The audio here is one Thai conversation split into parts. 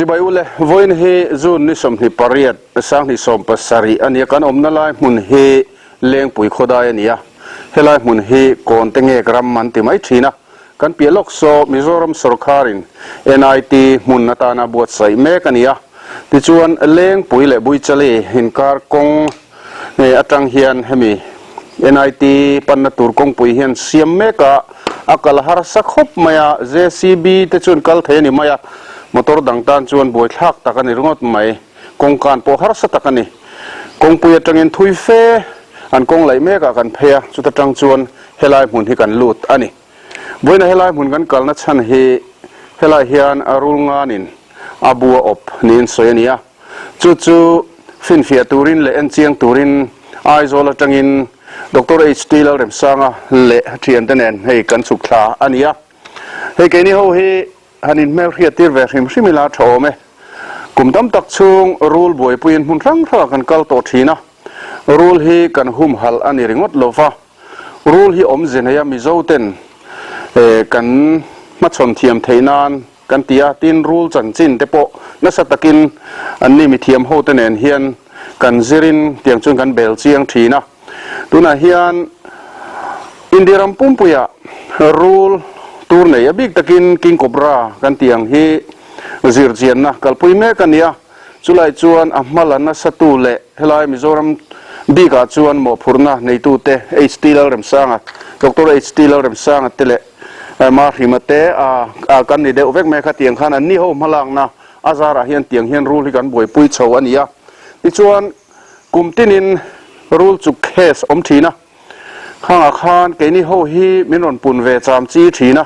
สิบายอุเลวันเฮจูนนิสมนิปารีดสังนิสมปัสสารีอันนี้กันอมนั่นไล่มุนเฮเลี้ยงปุ๋ยโคดายนี่เฮไล่มุนเฮก่อนตั้งเอกรัมมันติไม่ชีนะกันเปียลกโซมิโซรัมสรคาริน NIT มุนนาตานาบวชใส่เมกันนี่ที่ชวนเลี้ยงปุ๋ยเละบุยเจลีหินการกงในอัตรังเฮียนเฮมี NIT ปันนตูร์กงปุ๋ยเฮียนเสียมเมกะอักลหาร์สักขบมายา JCB ที่ชวนกัลเทนี่มายามอเตอร์ดังตันชวนบวยทักตะกันนี่รุ่งอดไม่กงการพอหาร์สัตะกันนี่กงปุ๋ยจังเงินทุยเฟอันกงไหลเมกะกันเพียสุดจังชวนเฮลัยมุนที่กันลูดอันนี้วันนี้เฮลัยมุนกันกัลนัชชันเฮลัยเฮียนอารุลงานินอาบัวอบนินสวยนี่จู่ฟินเฟียตูรินเลนเจียงตูรินไอโซลจังอินดร. H.T. เราเริ่มสร้างเละเทียนตันเองให้กันสุขลาอันนี้ให้แกนี่เขาให้ฮันนินเมลเรียตีร์เวอร์ฮิมซิมิลาโชว์ไหมกุมตั้มตักชงรูลบวยปุยนมุนรังรักกันกัลโตทีนะรูลให้กันหุมฮัลอันนี้ริงดโลฟารูลให้อมเจนให้มิโซเทนกันมัดชนเทียมเทนานกันตีอาตินรูลจันจินเตโปนัสตะกินอันนี้มีเทียมโฮเตนเองเฮียนกันซิรินเตียงจนกันเบลเจียงทีนะตัวนั้นเฮียนอินเดียรัมปุ่มปุยะรูลตัวไหนบิ๊กตะกินกินกบรากันเตียงฮีซิร์เจียนนะกัลปุยเมกันเนี่ยจุลัยจวนอัมมาลันนัสตูเล่เฮลัยมิโซรัมบิ๊กจวนหมอพูร์นะในตัวเตH.T. เราเริ่มสร้างดร. H.T. เราเริ่มสร้างเตเล่มาหิมเตกันนี่เดี๋ยวเวกแม่ขัดเตียงขันอันนี้เขามาลังนะอาซาระเฮียนเตียงเฮียนรูลที่กันบวยปุยเฉาอันนี้ที่ชวนกลุ่มที่นินรูลจุกเคสอมทีนะข้างอาคารเกนี่เขาฮีมินวนปุ่นเวจามจีทีนะ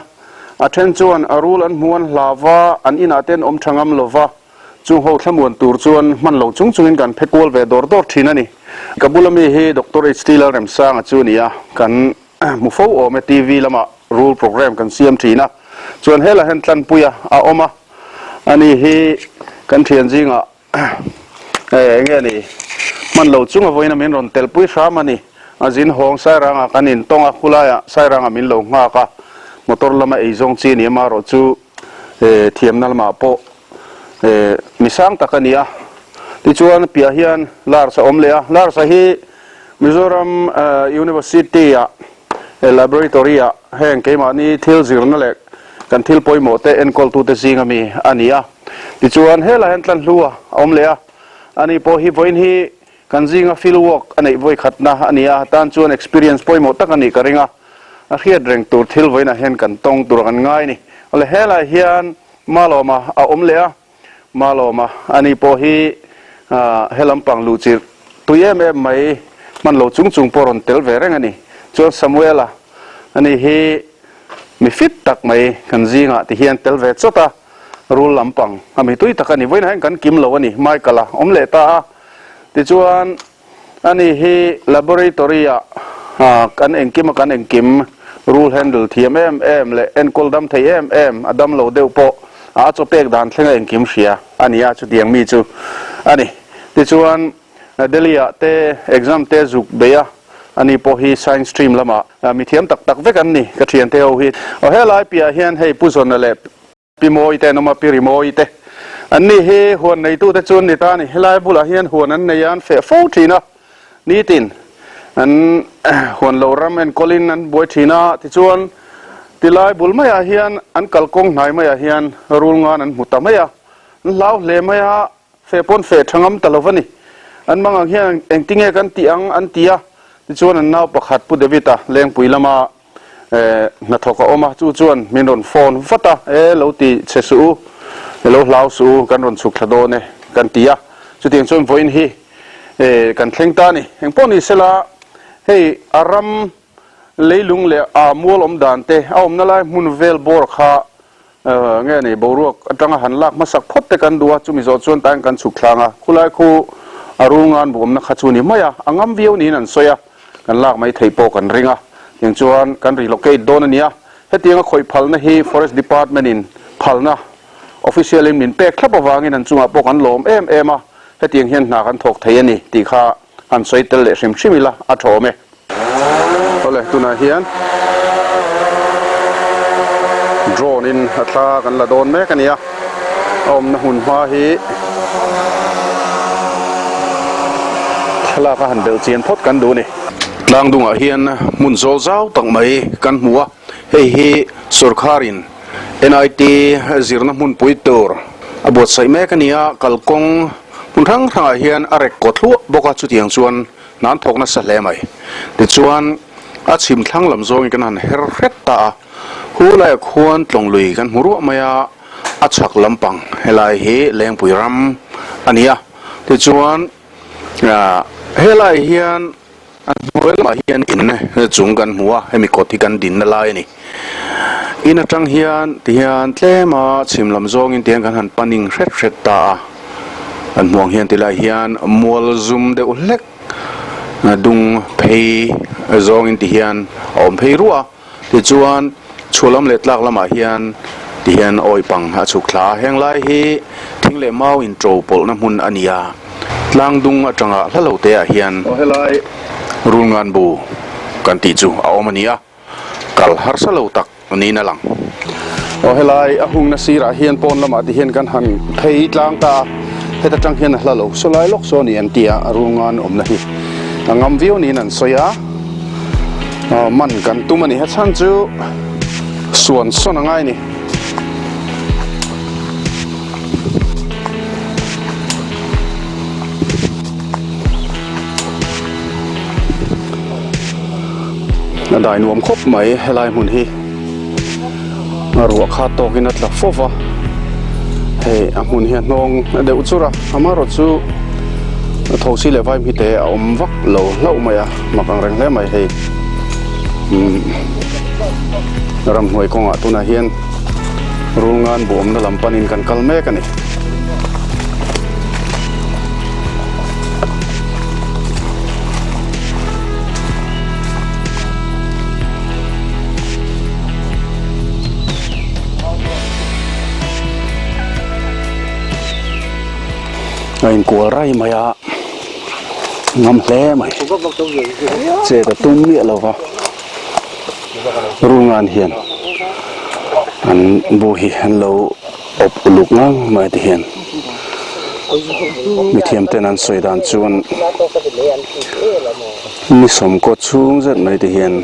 อาเทนชวนรูลอันมวนลาวาอันอินาเตนอมชงามลาวาจุงเขาขมวนตูร์ชวนมันเหลาจุงอินกันเพกวลเวดอร์ดอร์ทีนะนี่กับบุลมีฮีดร. H.T. เราเริ่มสร้างจูนี่กันมุฟโอเมทีวีละมารูลโปรแกรมกันเซียมทีนะส่วนเฮล่าเห็นตันปุยอาอมาอันนี้ฮีกันเทียนจริงเงี้ยนี่มันเหลาจุงเอาไว้นะมินรอนเตลปุยสามันนี่อาจินหงไซรังกันนินตองคุลายไซรังมินเหลงงากะมอเตอร์ละมาไอจงจีนี่มารถจูเทียมนั่นมาโปมิสังตะกันนี่ที่ชวนพิอาเฮียนลาร์สอมเลียลาร์สฮีมิโซรัมUniversity laboratory แห่งเกมานี่ทิลซิร์นั่นแหละกันทิลปอยโมเตเอ็นคอลตูเตซิงมีอันนี้ที่ชวนเฮล่าเห็นตันลัวอมเลียอันนี้พอฮีวันฮีกันจิงฟิลวอกอันนี้ไว้ขัดนะอันนี้ตานชวน experience ปอยโมตักอันนี้ก็เริงเฮียดเริงตัวทิลไว้นะเห็นกันตรงตัวกันง่ายนี่เลยเฮล่าเฮียนมาโลมาอมเลียมาโลมาอันนี้พอฮีเฮลัมปังลูจิตัวเย่ไม่มันโลจุงปรนเตลเวรงอันนี้จวนซามูเอลอันนี้ฮีมีฟิตตักไม่กันจิงที่เฮียนเตลเวชตารูลลำปังอามีตุยตักอันนี้ไว้นะกันกิมโลอันนี้ไม่กะละอมเลตาที่จวนอันนี้ฮี laboratory กันเองกิมกันเองกิมรูลแฮนเดิลทีเอ็มเลยเอ็นโคลดัมทีเอ็มอดัมโลเดวโปอาจจะเป็กด่านเท่งเองกิมเสียอันนี้อาจจะเดียงมีจูอันนี้ที่ชวนเดลียเต exam เตจุกเบียอันนี้พอฮี science stream ละมามีเทียมตักเวกันนี่ก็เทียนเทเอาฮีเอาเฮลัยปีเฮียนให้ผู้สนนั่นแหละปีโมยเตนมาปีริโมยเตอันนี้เฮหัวในตู้แต่ชวนนี่ตานี่เฮลัยบุลเฮียนหัวนั้นในยานเฟะฟูทีนะนี่ตินอันหัวเรารัมเอ็นโคลินนั้นบวยทีนะที่ชวนที่ไลบุลไม่เฮียนอันกัลกงไหนไม่เฮียนรูลงานอันมุตตะไม่เล่าเลไม่เฟะปนเฟะทั้งนั้นตลอดนี่อันบางเฮียนเองติ้งกันตีอังอันตีที่ชวนอันน่าประคัดปุดเดวิตาเลี้ยงปุยละมานัทกอมาจู่จวนมีนนฟอนฟัตตาเราตีเชสูเราลาวสูกันนนสุขโดเนกันตีจุดที่ชวนฝนฮีกันเข่งตานี่เองปนี่เสละให้อารัมเลยลุงเลยมัวลมดานเตเอานั่นแหละมุนเวลบอร์ขาเงี้ยนี่บรัวจังหันลักมาสักพดแต่กันดัวจุมีจอดชวนต่างกันสุขลางคุไลคูอารุงานบุ๋มนักขจูนี่ไม่อังอัมวิวนี่นั่นสวยกันลากไม่ถีบโปกันริงอย่างชวนกันรีโลเกตโดนนี่เฮ็ดยังก็คอยพัลนะฮี forest department อินพัลนะ official อินเป็กคลับวางนั่นจุงอ่ะปกันลมเอ็มเฮ็ดยังเห็นหน้ากันถกเทียนี่ตีข้าอันสวยเตลชิมชิมิละอัฐโอเมเอาเลยตุนาเฮียนโดรนอินอัตรากันละโดนแม่กันเนี่ย อมนะหุ่นhoa hi là các hành động chiến phốt cán đủ này đang đúng ở hiền muốn dỗ dao tặng mấy căn mua hay Sarkarin NIT zirna mun puitur abot sai me kania kalkong mun thang thang hian arek kotlu boka chutiang chuan nan thokna sa hle mai ti chuan a chim thlang lam zong kan han her ret ta hulai khuan tlong lui kan muru maya a chak lampang helai hi leng puiram ania ti chuan helai hian well ma hian in chung kan mua hemi koti kan din na lai ni in atang hian tian tlema chimlam zong in tiang kan han paning ret ret ta an muang hian tilai hian mol zum de ulek dung phei zong in tian om phei ruwa ti chuan chulam letlak lama hian tian oi pang ha chukla heng lai hi thingle mau in tro pol na mun ania tlang dung atanga hlalo te a hian helai rungan bu kan ti chu a omania kal har salo tak ni na lang helai a hung na sira hian pon lama ti hian kan han thei tlang ta heta tang hian hlalo solai lok so ni an tia rungan om na hi angam view ni nan soya man kan tumani ha chan chu suan son angai ni đại nuông khop mấy helai mun hi ruộng khát to cái nát là phô va hey mun hi nong đều chura amaro chu thầu xí lệ vai mi te om vak lâu lâu mày à mà càng rèn lẽ mày hey ram huay con tu na hiền rungan bom na lam panin kan kalme kan ni anh của rai maya ngâm lé mày chế ta tung miệng lâu vào rungan hiền anh bù hi anh lâu ốp lục ngang mày thì hiền mi thiêm tên anh soi đàn chuan mi sầm cột xuống rất mày thì hiền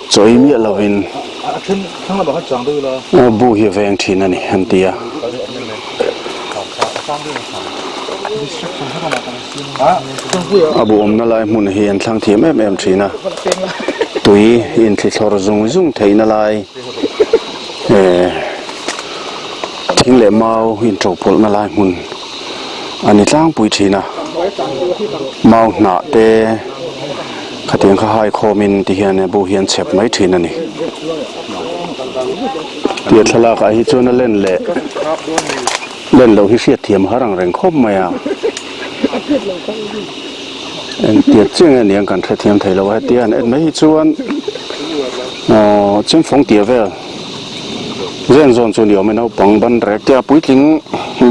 choi miệng lâu in bù hi veng thìn anh anh tia abu om na lai mun hian thlang thiam em thina tui in thi thor zung theina lai thing le mau in tro pol na lai mun ani tlang pui thina mau na te khateng kha hai khomin ti hian bu hian chep mai thina ni tia thala ka hi chuna len lo hi siat thiam harang reng khop maya en tiệt chừng anh em cần thiết thêm thầy lâu hay tiền em mấy chuan chim phong tiệt về dân zone chuan nhiều mình đâu bằng ban rek tia bụi lính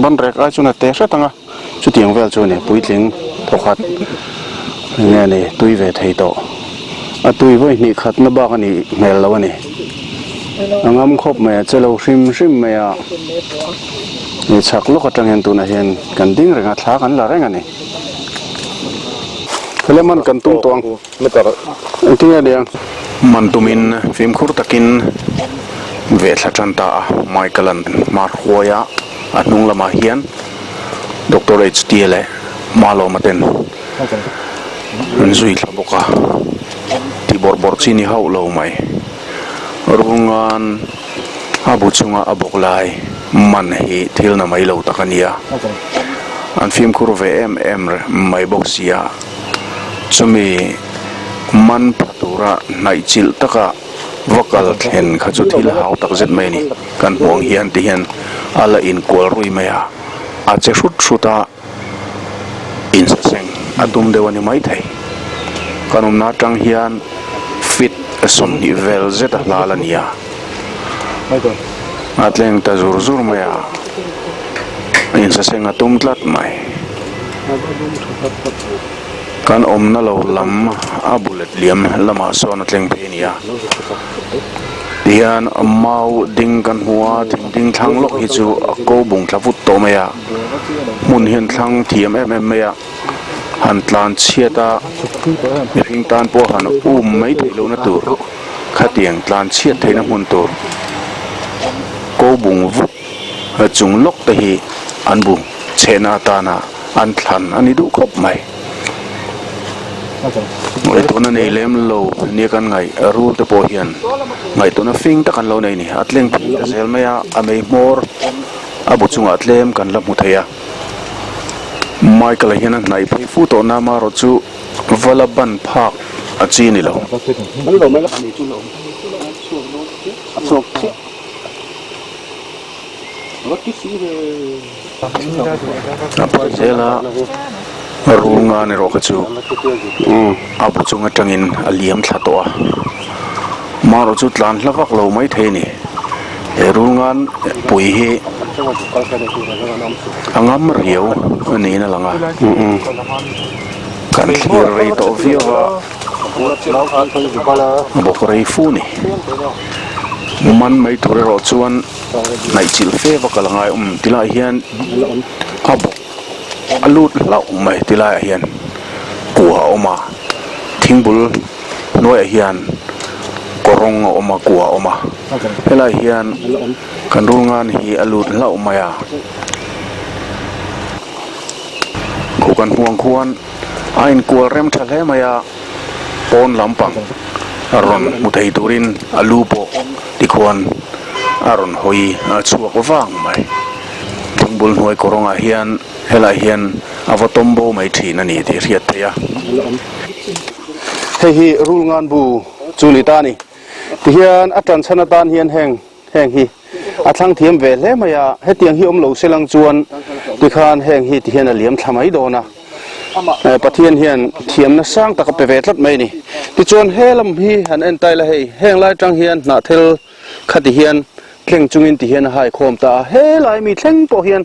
ban rek ai chuan tè sát tăng à chú tiền về chuan này bụi lính thọc hạt nghe này tôi về thầy tổ tôi với nị khát nó bao cái nị mèo lâu này anh em khóc mẹ chơi lâu sim mẹนี่ชักลูกก็จังเห็นตัวน่ะเห็นกันดิ้งเรื่องท้ากันละเรื่องนี้เขาเรียกมันกันตุ้งตวงไม่ตัดที่นี่เดียงมันตุมินฟิล์มคูร์ตะกินเวทจันตาไมเคิลมาร์ฮัวยาอันนุ่งละมาเฮียนดรเอชดีเลยมาโลมาเต็นจุยลบุกะที่บอร์ซีนี่เขาโลไม่รุ่งงานอาบุชงอาบุกไลมันฮีทิลน่ะไม่เล่าตะกันยาอันฟิล์มคูร์เวไม่บอกเสียจะมีมันประตูระในจิลตะกะวักลเห็นขจุทิลหาวตักเจ็ดไม่นี่กันห่วงเฮียนที่เห็นอะไรอินกวลรุยไม่อะอาจจะชุดตาอินเซงอดุมเดวันนี้ไม่ไทยกันนาจังเฮียนฟิตสมนิเวลเจ็ดลาลานียอาเล่งตาจูร์ไม่อะอินเซงอดุมตลัดไม่กันอมนั่นเราลำอาบุเลตเลียมละมาสอนเล่งเพนีย hian mau ding kan hua ding thlang lok hi chu ko bung thlavut to maya mun hian thlang thiam em maya han tlan chiata ring tan po han mai thelo na tur khatiang tlan chiat theina mun tur ko bung vut chung lok te hi an bung chena ta na an thlan ani du khop mai ngai to na nei lem lo ni kan ngai rul te po hian ngai to na fing ta kan lo nei ni atleng phi ta zel maya amei mor abu chunga atlem kan la mu theya Michael hian nai phei fu to na ma ro chu valaban phak a chi ni lo zela runga ni ro chu abu chunga tangin aliam thlatoa ma ro chu tlan hlavak lo mai the ni e rungan pui hi angam riau ani na langa kan thlir rei to viwa bo rei fu ni man mai thore ro chuan nai chil fe wa kalangai tila hian abu alut lau mai tila hian kuha oma thingbul noi hian korong oma kuha oma hela hian kan rungan hi alut lau maya ko kan huang khuan ain kual rem thale maya pon lampang aron muthei turin alupo tikhuan aron hoi chuak wang mai thingbul noi koronga hian hela hian avatombo mai thina ni ti riat theya hi rungan bu chulitani ti hian atan chanatan hian heng hi athlang thiam ve hle maya hetiang hi om lo selang chuan ti khan heng hi ti hian aliam thamai dona pathian hian thiam na sang taka pe ve tlat mai ni ti chuan helam hi han en tai la hei heng lai tang hian na thel khati hian thleng chungin ti hian hai khom ta he lai mi thleng po hian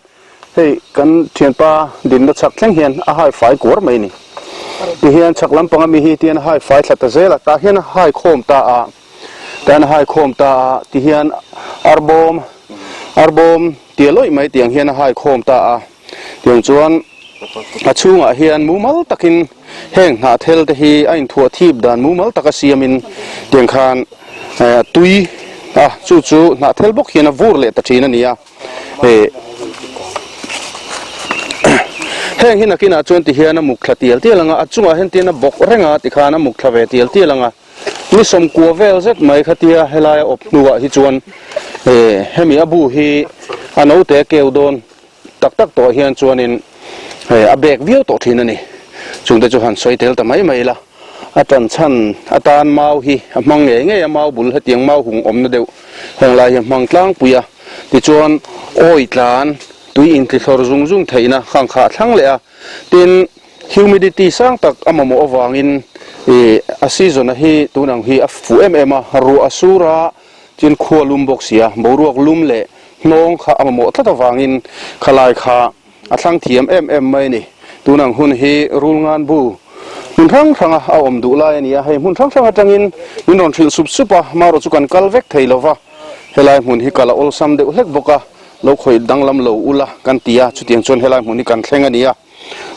hei kan thian pa din na chak thleng hian a hai fai kor mai ni ti hian chak lam panga mi hi tian hai fai thlat zela ta hian hai khom ta a tan hai khom ta ti hian arbom tialoi mai tiang hian hai khom ta a tiang chuan achunga hian mumal takin heng na thel te hi ain thua thip dan mumal taka siamin tiang khan tui chu na thel bok hian a vur le ta thina nia heng hi nakina chuan ti hian a muk thlatial tialanga achunga hen tian a bok renga ti khana muk thlave tial tialanga ni som kuwa vel zet mai khatia helaya op nuwa hi chuan hemi abu hi ano te keudon tak to hian chuanin a bek viau to thina ni chungte chu han soitel ta mai la atan chan atan mau hi amang nge mau bul hatiang mau hung om na deu heng lai mang tlang puya ti chuan oi tlan tui in ti thor zung theina khang kha thlang le a tin humidity sang tak amamo awangin a season hi tunang hi a fu a ru asura chin khualum boxia boruak lum le nong kha amamo tlata wangin khalai kha athlang thiam mai ni tunang hun hi rulngan bu mun thang a om du lai ania hei mun thang atangin min ron thil supa maro chu kan kalvek theilova helai mun hi kala ol sam de hlek boka lo khoi danglam lo ula kan tia chutiang chon helai mun hi kan thlenga nia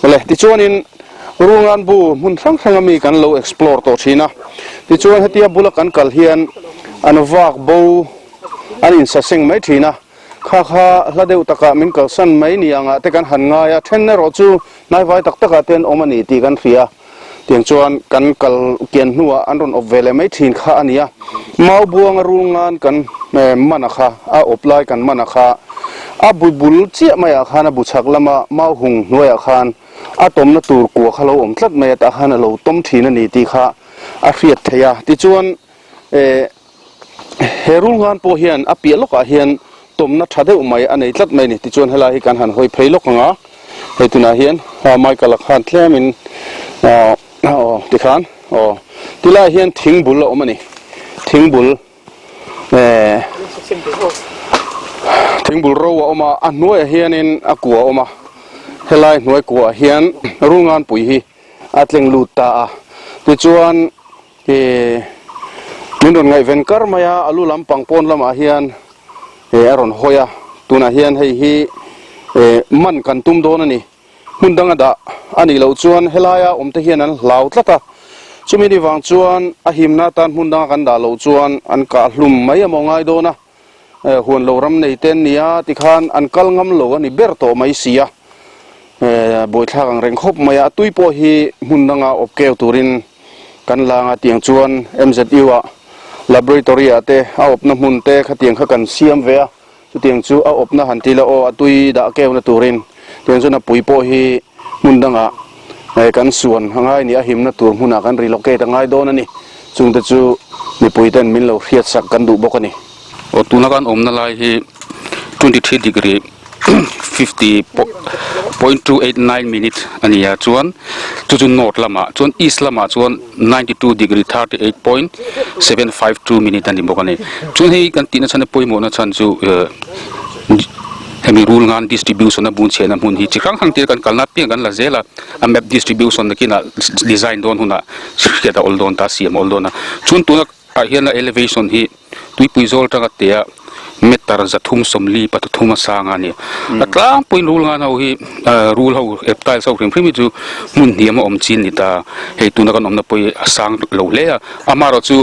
le ti chonin rungan bu mun thang mi kan lo explore to thina ti chon hetia bula kan kal hian anwak bo anin sa sing mai thina kha hladeu taka min kal san mai nianga te kan han nga ya then ro chu nai vai taka ten omani ti kan ria tiang chuan kan kal kian nuwa anron obvele mai thin kha ania mau buang rungan kan manakha a oplai kan manakha a bul chi maya khana buchak lama mau hung noya khan a tom na tur ko khalo om tlat mai ta khana lo tom thina ni ti kha a riat theya ti chuan herungan po hian a pialoka hian tom na thadeu mai anei tlat mai ni ti chuan hela hi kan han hoi pheilok nga hetuna hian Michael khan thlemin ti khan tila hian thingbul lo mani thingbul thingbul ro oma anoi hianin akua oma helai noi kuwa hian rungan pui hi atleng luta a ti chuan mun don ngai ven kar maya alu lam pangpon lam a hian aron hoya tuna hian hei hi man kan tum don ani mun danga da ani lo chuan helaya omte hian an hlau tlata chumi ni wang chuan a himna tan mun danga kan da lo chuan an ka hlum mai amongai dona huan lo ram nei ten nia tikhan an kal ngam lo ani berto mai sia boi thak ang reng khop maya tuipo hi mun danga opkeu turin kan langa tiang chuan MZU a laboratory ate a opna mun te khatiang kha kan siam ve a chu tiang chu a opna hantila o atui da keu na turin tiang chu na puipo hi mun danga kan suan hangai ni a himna tur huna kan relocate angai don ani chungte chu ni puiten min lo riat sak kan du bokani o tuna kan omna lai hi 23 degree 50.289 minute ania chuan chu north lama chuan east lama chuan 92 degree 38.752 minute ani bokani chuan hi kan tina chana poimo na chan chu hemi rule ngan distribution na bun chena mun hi chikrang hang tir kan kalna piang kan la zela a map distribution na kina design don huna sirketa oldon ta siam oldona chun tuna a hian elevation hi tui puizol tanga tea metar zathum somli patu thuma sanga ni atlang pui rule ngan ho hi rule ho eptile so phrim chu mun niam om chin ni ta hei tuna kan omna pui asang lo le amaro chu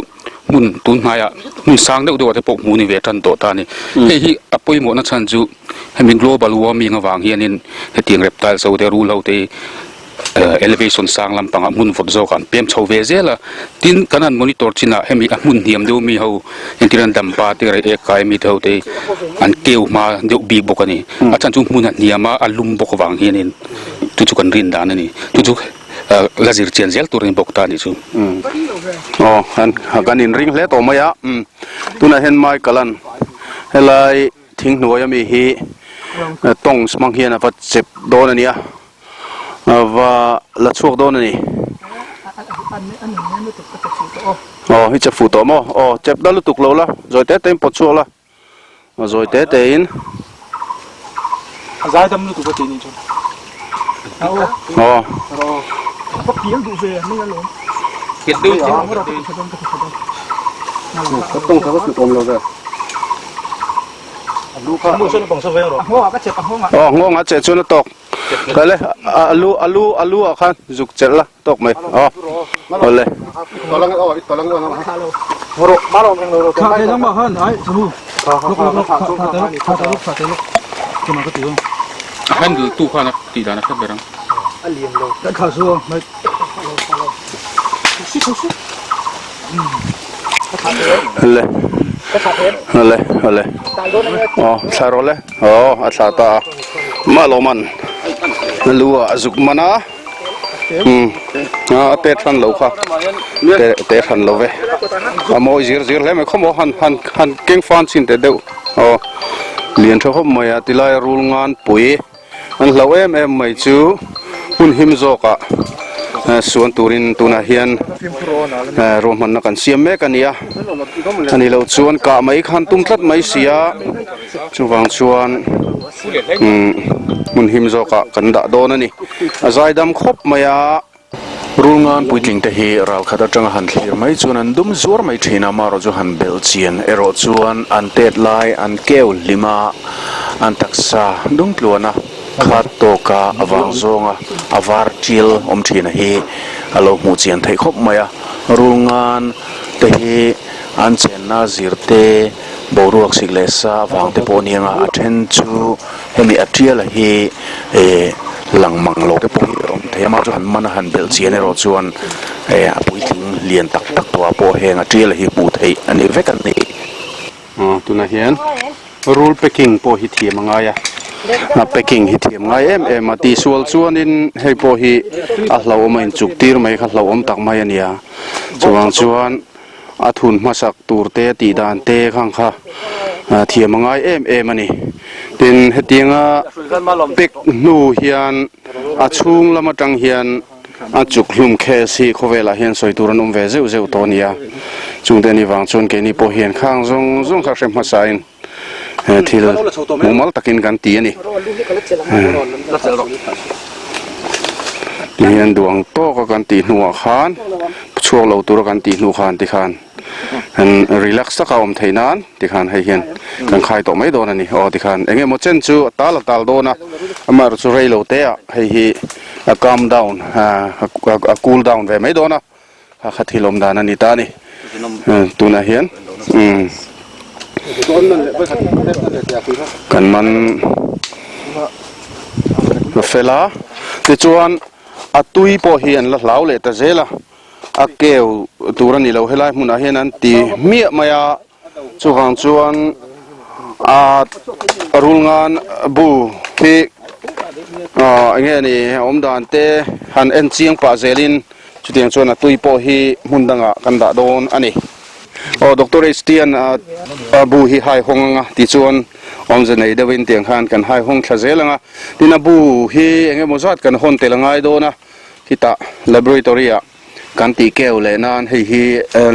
mun tun haya mun sang deuh do te pok mu ni ve tan to ta ni hei hi apoi mo na chan chu hemi global warming awang hianin hetiang reptile so te rule ho te elevation sang lampang mun vot zo kan pem chho ve zela tin kanan monitor china hemi mun niam do mi ho entiran dam pa te re kai mi tho te an keu ma deu bi bokani achan chu mun niama alum bok wang hianin tu kan rin dan ani tu lazir chen zel turin bok ta ni chu an kan in ring hle to maya tuna hen mai kalan helai thing hnuai mi hi tong smang hian avat chep don ania và là chuộc đôn này hi chụp phụ tổ mò chụp đó lúc tục lâu la rồi té tên bột chuộc la rồi té tên giải đâm lúc tục có tiền chứ có tiếng đủ về mới là lộn hiện đương có tông có sự tôm lâu rồi mua xuân bằng sơ về rồi ngô ngã chết cho nó tộc cái này alu à khan dục chết la tộc mày lên khá thế giống mà hơn đấy chú lúc khá thế lúc cho nó có tiếng han du tu khana ti dana kha berang cái khá xưa mày lên sao rồi lên sao ta mà lo man lúa dục mana tết phần lâu kha tết phần lâu về mỗi zir lên mà không có han kinh phan xin tết đâu liền cho hôm mày thì lại rul ngan bụi anh lâu em mày chú hun him zo cả suan turin tuna hian roman na kan siam me kania ani lo chuan ka mai khan tum tlat mai sia chuwang chuan mun him zo ka kan da don ani azai dam khop maya rungan puitling te hi ral khata tang han thlir mai chuan an dum zuar mai thina maro chu han bel chian ero chuan an tet lai an keu lima an taksa dung tluana khat to ka awang zonga avar chil om thina hi alo mu chian thei khop maya rungan te hi an chen na zirte boruak siglesa awang te ponianga athen chu hemi atrial hi langmang lo te po rom the ma chu han man han bel chian ero chuan puitling lian tak tak to po heng atrial hi pu thei ani vekan ni tuna hian rule packing po hi thiam angaya packing hi thiam ngai em ati sual chuan in hei po hi a hlo main chuk tir mai kha hlo om tak mai ania chuang chuan a thun masak turte ti dan te khang kha thiam ngai em ani tin hetinga pek nu hian a chung lama tang hian a chuk hlum khe si khowela hian soi turan ve zeu zeu to nia chungte ni wang chun ke ni po hian khang zong kha sem masain thil mumal takin kan ti ani เฮียนดวงโตก็กันตีหัวคานช่วงเราตัวกันตีหัวคานที่คานอันรีแลกซ์สักเอาไทยนานที่คานให้เฮียนกันคายต่อไม่โดนนี่อ๋อที่คานเองโมเชนจูตาลโดนะมาสุเรโลเตะให้ฮีกามดาวน์คูลดาวน์ไปไม่โดนนะขัดที่ลมดานันนี่ตานี่ตัวน่ะเฮียนกันมันเฟลาที่ชวนอัตุยพอเฮียนละเหลาเลยแต่เจละอักเกวตัวนี้เราให้ไล่มุนอาเฮียนันตีเมียมายาชวนรูลงานบูที่อย่างเงี้ยนี่อมดานเตหันเอ็นเชียงป่าเซลินจุดที่ชวนอัตุยพอฮีมุนดังกันดาโดนอันนี้ดร.เอสเตียนบูฮีไฮฮงที่ชวนอมจะในเดวินเตียงฮันกันไฮฮงทะเซลังที่นับบูฮีอย่างเงี้ยมุสัดกันฮอนเตลังไงโดนะที่ตา laboratory กันตีเกลเลยนั่นให้ฮี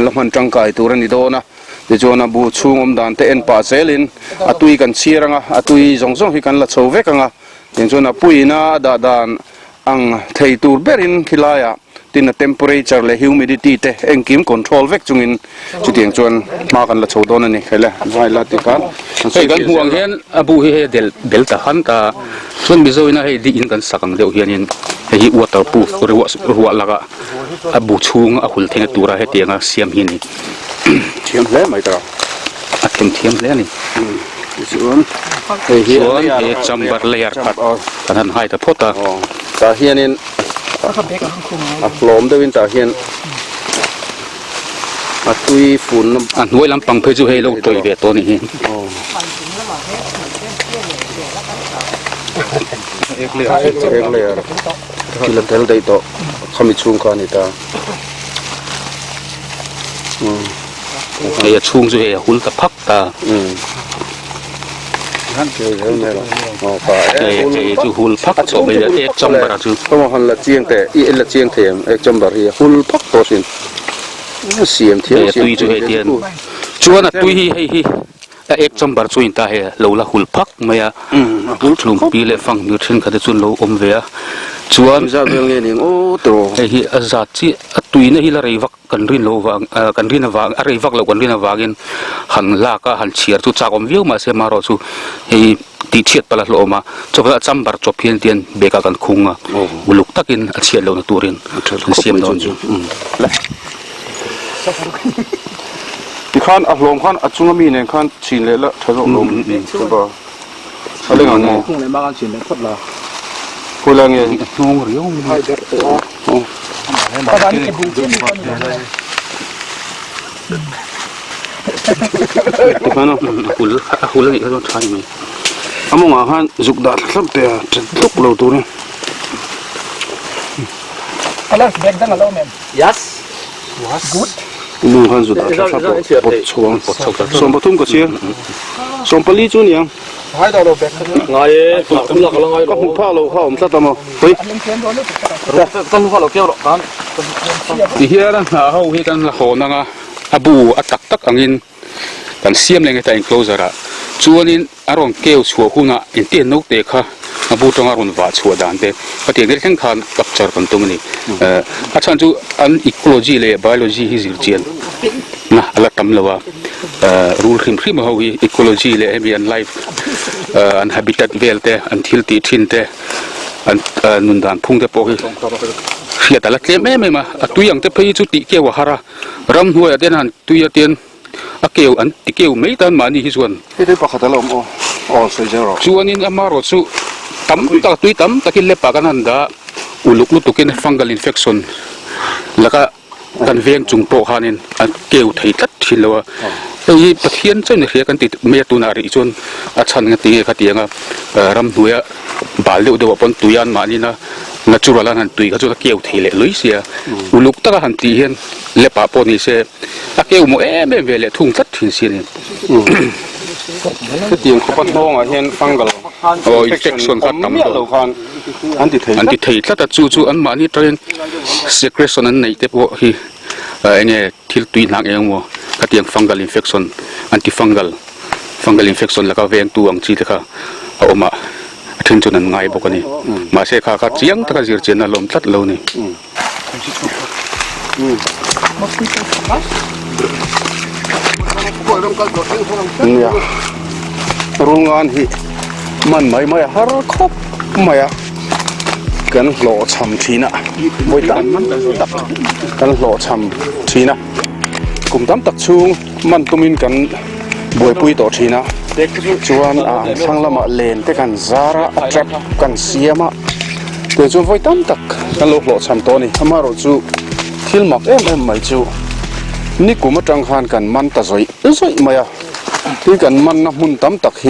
ละมันจังไก่ตัวนี้โดนะที่ชวนนับบูชูงอมดานเตเอ็นป่าเซลินอัตุยกันเชียรังอัตุยจงฮีกันละโชเวกังที่ชวนนับปุยนะดานอังเทตูเบรินคิลายที่นั่น temperature และ humidity เตเอ็งกิม control เวกจุงอินจุดที่ชวนมากันละโชโดนั่นนี่ใช่เลยไว้ละที่กันเฮ้ยกันห่วงเห็นบูเฮเดลต้าฮันตาส่วนบิโซอินะเฮดีอินกันสักครั้งเดียวเฮียนินเฮวัวตาปูรัวละก็บูชุงหุ่นเทงตัวระเฮตียงเสียมหินเทียมเล่ไหมตราเทียมเล่นี่ส่วนเฮจัมบัร์เลียร์พัดกันหันให้แต่พอตาตาเฮียนินหลอมด้วยวินตาเฮียนตุยฝุ่นอันไว้ลำปังเพื่อจะให้เราตัวเวทตัวนี้เอกเลียกินเทลได้ต่อขมิชุงคานิตาไอ้ชุงจะให้หุ่นตะพักตานั่นคือเรื่องนี้หรอไอ้จูหุ่นพักจบไปแล้วเอกจำบาร์จูก็มาหันละเจียงแต่อีละเจียงเทียมเอกจำบาร์ฮีหุ่นพักตัวสินเสียมเทียมตุยจูให้เทียนจวนตุยให้เอกจำบาร์จูอินตาเฮเราละหุ่นพักมาอะกลุ่มปีเล่ฟังมิวชั่นเขาจะจุนเราเวียจวนจะเรื่องนี้โอ้ตัวไอ้ที่อาซาจีตุยนี่ฮิลารีวักกันรินโลวางกันรินวางอะไรวักเรากันรินวางินหันลากหันเชียร์จุจากอมวิวมาเสมารอจูไอ้ตีเชียดปลาโลมาจบแล้วจำบาร์จบเพียงเดียนเบกกันคุงบุลุกตักินเชียร์เราในตัวรินเสียมโดนจูที่ขั้นอัลลมขั้นอัจฉริยะเนี่ยขั้นชินเลยละทะลุลมใช่ป่ะอะไรกันเนี่ยคงเลยมากันชินเลยพอดละพูดอะไรเงี้ยงงหรือยังไม่ได้ตอนนี้จะดูเช่นนี้ที่ขั้นหุ่นเลยเขาต้องใช้ไหมอามุ่งอาหารจุกดัดสับเตะจะลุกเราตัวนี้อะไรแบ่งตั้งแต่เราแม่ yes goodมุ่งอาหารจุกดัดสับปดช่วงส่วนปฐุมก็เชียร์ส่วนปลีจุนยังให้เราแบ่งไงคุณหลักเราไงก็หุ่นผ้าเราผ้าผมสัตว์มาเฮ้ยต้องผ้าเราเกี่ยวหรอกันที่เฮียนะเขาเฮียกันละคนนะบูตักอังอินกันเสียมเลยไงแต่อินโคลเซอร์ชวนอินอารมณ์เกี่ยวชัวหุ่นอินเตียนนกเด็กค่ะบูตรงอารมณ์ว่าชัวดานเด็กปฏิเสธแข่งขันกับจารย์ตรงนี้อาจารย์จูอันอีโคโลจีเลยไบโอโลจีฮิซิลเจียนนะอะไรทำเลยวะรูลขึ้นมาเขาอีโคโลจีเลยมีอันไลฟ์อันฮับิตัตเวลเตอันทิลตีทินเตอันนุนดานพุ่งเตปอยเสียแต่ละเกมไม่มาตุยังเตปยุติเกี่ยวหารารำหัวเดียนันตุยเตียนเกี่ยวอันเกี่ยวไม่ตันมานี่ส่วนที่ได้ปากตะลมอ๋อใช่จ้ะส่วนนี้อามารถสู้ตั้มตะตุยตั้มตะกินเล็บปากกันนั่นดาอุลุกลุตุกินฟังกัลอินเฟคชั่นแล้วก็กันเวียงจุงโปฮานินเกี่ยวไทยตัดทีละว่าไอ้ปะเทียนเจ้าเนี่ยกันติดเมียตุนาริจนอาชันกันตีกันตีงรำหัวบาลเดียวเดียวปนตุยันมานี่นะนัจุรัลนันตุยก็จะเกี่ยวไทยเลยลุยเสียอุลุกตะกันตีเห็นเล็บปะปนี่เสียเกี่ยวโมไม่เวลทุ่งตัดทิ้งเสียนี่ก็ตีงเขาปะท้องเห็นฟังกันอินเฟคชั่นขัดตั้มตัวอันติไทยถ้าจู่อันมานี่ตอนนี้เซกเรชันนั้นในเทปว่าฮีเนี่ยที่ตุยหนักเองว่าก็เตียงฟังกัลอินเฟคชั่นอันติฟังกัลอินเฟคชั่นแล้วก็เวียงตัวอังจีเถอะเอามาไท ถึงจุดนั้นไงบอกกันนี่มาเสกขาเจียงตะกจีรเจียนลมตัดเลวนี่เนี่ยโรงงานที่มันไม่หาครบไม่กันหล่อชำทีนะบอยตันกันหล่อชำทีนะกลุ่มตั้มตักชูมันตุมินกันบอยปุยต่อทีนะชวนช่างละมาเลนแต่กันซาระอัตรับกันเสียมาแต่ชวนบอยตั้มตักกันหล่อชำตัวนี้ทำมาเราจูทิลมักไม่จูนี่กูมาจังหานกันมันตะซอยมาที่กันมันนะมุนตั้มตักเฮ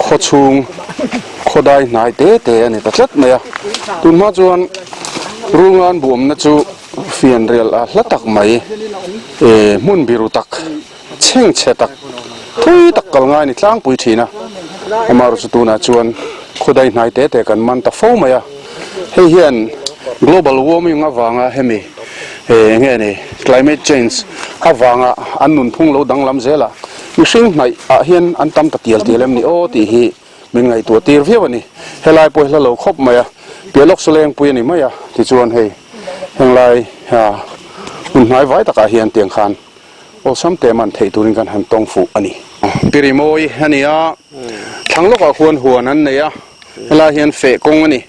ขอชุงขอได้นายเตะนี่ตะจัดมาตุนมาจวนโรงงานบวมนะจูเฟียนเรียลละตักไม่มุนบิรุตักเช่งเชตักทุยตักกลง่ายนี่ตั้งปุยทีนะมารุสตูนะจวนขอได้นายเตะกันมันตะฟ้องมาเฮียน global warming อ่ะวางอ่ะเฮมีเงี้ยนี่ climate change อ่ะวางอ่ะอันนุนพุ่งเราดังลำเซล่ะมิชิงไหนเฮียนอันตั้มตะเตียลเมนี่โอ้ตีฮีเป็นไงตัวตีร์เฟียวันนี้เฮลัยปุยละเราครบมาเปียลกแสลงปุยนี่ไม่ที่ชวนให้เฮลัยมันหายไว้ตะกาเฮียนเตียงคานโอ้ซ้ำแต่มันเทตุริกันหันตองฟูอันนี้ปีริโมยอันนี้ทั้งโลกควรหัวนั้นเนี่ยเฮลัยเฮียนเฟกงอันนี้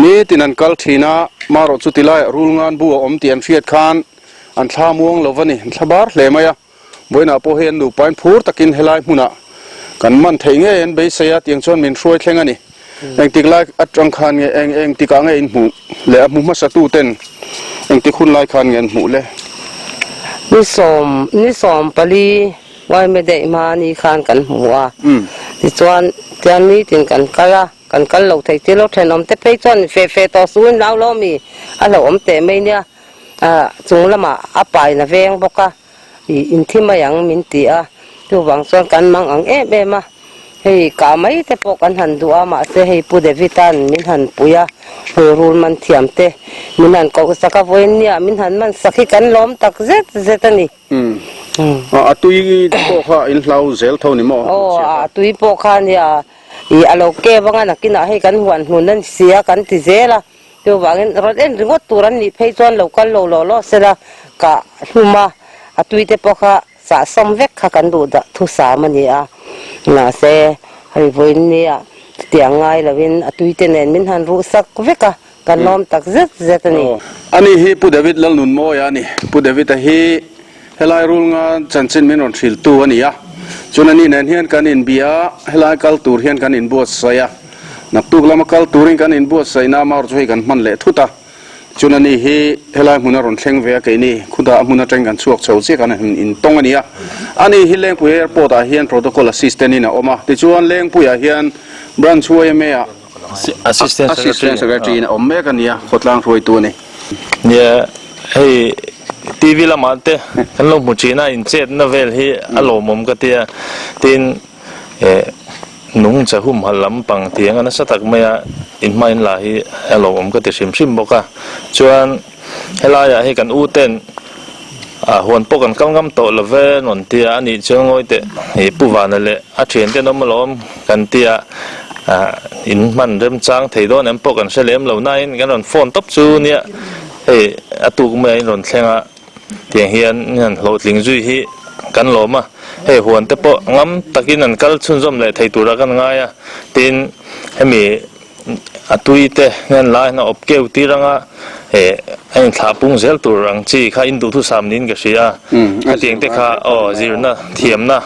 นี่ตินันกัลทีน่ามารถสุติไลรูลงานบัวเตียนเฟียดคานอันท่ามวงเลวันนี้ทบาร์เลยไหมบอยน่าพอเห็นดูไปพูดตะกินเฮลัยมุนะกันมันเทงเองไปเสียเตียงชนมินช่วยเทงอันนี้เองติกไลอัดจังคันเองติกางเองหมูเละมุมาสตูเต้นเองติคุณไลคันเงินหมูเลยนี่สอมปลีไว้ไม่ได้มานี่คานกันหัวที่จวนเตียนนี้ถึงกันกันเราไทยที่เราแทนอมแต่ไปจนเฟต่อสู้เรามีเราอมแต่ไม่เนี่ยจุงละมาอับไปนะเวงบอกว่าอินที่มาอย่างมินตีดูหวังส่วนกันมังมาให้กาไม่แต่ปกันหันดูมาเสียให้ผู้เดวิตันมินหันปุยรูนมันเทียมเตมินหันก็สักวันเนี่ยมินหันมันสักกันล้อมตักเจ็ดนี่ตุยปกอินเราเซลเท่านี้มั้งตุยปกเนี่ยเราเก็บว่างั้นกินให้กันหัวหุ่นนั้นเสียกันที่เจละดูว่างั้นรถถึงว่าตัวนั้นนี่เพย์จวนเรากันเราเสร็จแล้วก็ทุ่มมาตุยแต่ปกสะสมเวกกันดูทุสามันเนี่ยน่าเสียให้วันนี้เตียงไงแล้ววินตุยแต่เน้นมินหันรู้สักเวกกันล้อมตักเจ็ดนี่อันนี้ฮีผู้เดวิดเล่นนุนโมยานี่ผู้เดวิดฮีเฮลัยรูลงานจันทร์มินอนฟิลตัวนี่จนนี่เน้นเฮียนกันอินเบียเฮลัยกัลตูร์เฮียนกันอินบัวไซยนักตุกลามากัลตูริงกันอินบัวไซนามาร์ช่วยกันมันเละทุตาจนนี่เฮลัยมุนารอนเชงเวียกันนี่คุณตามุนาจังกันสวกเฉาเสียกันอินตงอันนี้อันนี้ฮิเลงปุยแอร์พอร์ตเฮียนโปรโตคอลแอสซิสแตนต์นี่นะออกมาแต่จวนเลงปุยเฮียนบรันช่วยเมียassistant secretary นะอมเมกันนี่ขดลางช่วยตัวนี่เนี่ยให้ทีวีละมาเตะกันลงมุจีน่าอินเจตน่าเวลที่อารมณ์มันก็เตียตินนุ่งจะหุ่มหันลำปังเตียงอันนั้นสักไม่อินไม่อินลาฮีอารมณ์มันก็เตียชิมบอกว่าชวนให้ลายให้กันอู้เต้นหัวปกันกำกำโตละเวนนเตียอันนี้เชิงโอยเตะผู้วานนั่นแหละอาเชียนเต้นน้ำมันล้อมกันเตียอินมันเริ่มจางถี่โดนน้ำปกันเฉลี่ยมเหล่านั้นกันนนฟอนตับจูเนี่ยตุกไม่หล่นแทงเตียงเฮียนนั่นโหลดลิงจุยฮีกันหลอมหัวแต่ปะงั้มตะกี้นั่นกัลชุนจอมเลยไทยตัวกันง่ายตินให้มีตุยเตะงั้นลายน่ะอบเกี่ยวตีรังไอ้ขาปุ้งเซลตัวรังจีข้าอินดูทุสามนินก็เสียเตียงเตะข้าจีรน่ะเทียมน่ะ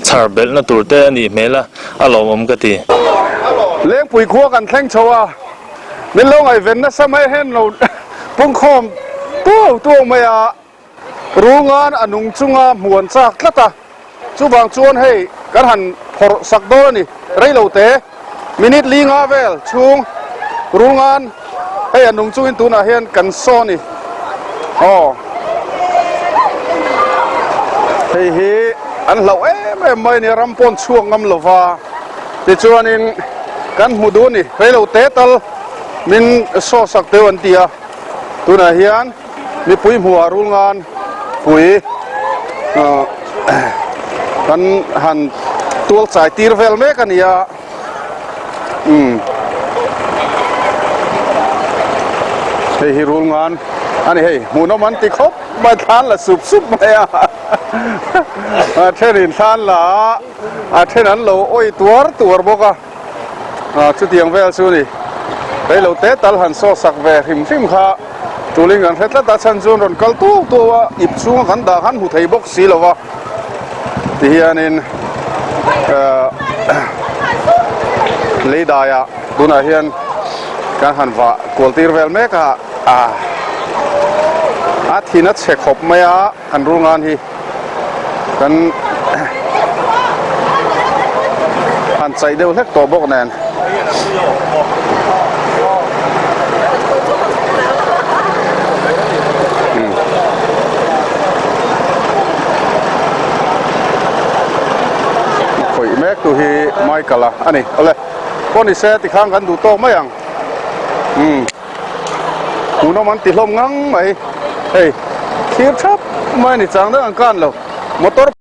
ชาร์เบลน่ะตัวเตะนี่เมล่ะหลอมก็ตีเลี้ยงปุ๋ยคั่วกันแข่งโชว์นี่ลงไอเวนนะสมัยเห็นเราพุ่งคอมตัวไม่รู้งานอนุจุงหมวนสักละตาจูบางชวนให้กันหันพอสักโดนี่ไรเราเตะมินิทลิงาเวลชุงรู้งานให้อนุจุงตัวน่ะเห็นกันโซนี่เฮ้ยอันเราไม่เนี่ยรำปนช่วงงำลวาแต่ชวนนี่กันหูดูนี่ไรเราเตะตลมินโซสักเตวันเตียตัวน่ะเห็นมีปุ๋ยหัวรู้งานปุ๋ยกันหันตัวสายตีร์เวลเมกันเนี่ย เฮ้ยรู้งานอันนี้เฮ้ยหูน้ำมันติครบมาทานละสุบๆมาอ่ะเท่านี้ทานละเท่านั้นเราโอ้ยตัวบอกอ่ะชุดเตียงเวลซูนี่เฮ้ยเราเตะตัลหันโซสักเวริมข้าตัวลิงกันเฮ็ดแล้วตัดชันจูนรอนกัลตัวว่าอิบซูงกันดาขันหูไทยบกสีแล้ววะที่อันนี้เลยได้อะดูนะเฮียนการหันว่ากอลตีร์เวลเมกะที่นัดเช็คขบไม่อะหันรู้งานที่กันหันใจเดียวเล็กตัวบกแนนข่อยแม็กตัวที่ไม่กันละอันนี้เอาเลยคนที่เซติข้างกันดูโตไม่ยังหูน้ำมันติดลมงั้งไหมเฮ้ยเทียบชับไม่นี่จังเรื่องกันหรอกมอเตอร์